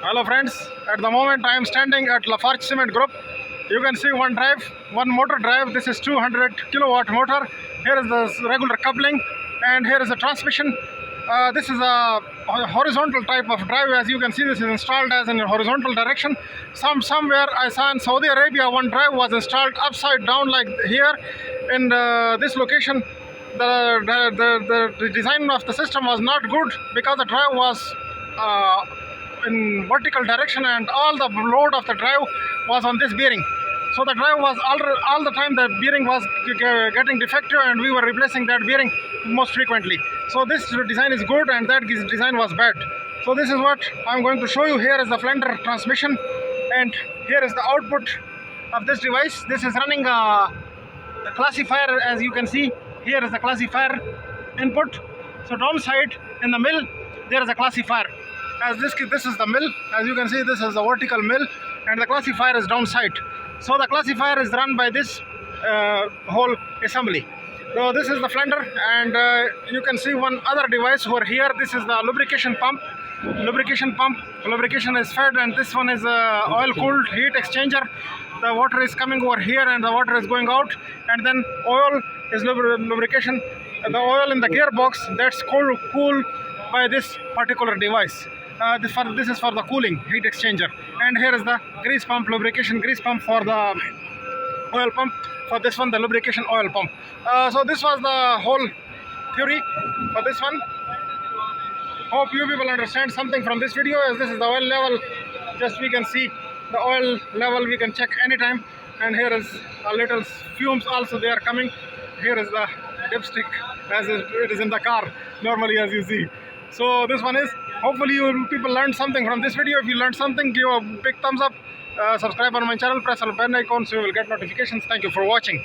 Hello friends, at the moment I am standing at Lafarge Cement Group. You can see one drive, one motor drive. This is 200 kilowatt motor. Here is the regular coupling and here is the transmission. This is a horizontal type of drive. As you can see, this is installed as in a horizontal direction. Somewhere I saw in Saudi Arabia one drive was installed upside down like here. In this location, the design of the system was not good because the drive was in vertical direction and all the load of the drive was on this bearing. So the drive was all the time the bearing was getting defective and we were replacing that bearing most frequently. So this design is good and that design was bad. So this is what I'm going to show you. Here is the Flender transmission and here is the output of this device. This is running a classifier. As you can see, here is the classifier input. So downside in the mill there is a classifier. As this is the mill. As you can see, this is the vertical mill and the classifier is downside. So the classifier is run by this whole assembly. So this is the Flender and you can see one other device over here. This is the lubrication pump. Lubrication is fed and this one is oil cooled heat exchanger. The water is coming over here and the water is going out, and then oil is lubrication. The oil in the gearbox, that's cool by this particular device. This is for the cooling heat exchanger, and here is the grease pump, lubrication grease pump for the oil pump. For this one, the lubrication oil pump. So this was the whole theory for this one. Hope you people understand something from this video. As this is the oil level, just we can see the oil level, we can check anytime. And here is a little fumes also they are coming. Here is the dipstick as it is in the car normally, as you see. So this one is, hopefully you people learned something from this video. If you learned something, give a big thumbs up, subscribe on my channel, press on the bell icon so you will get notifications. Thank you for watching.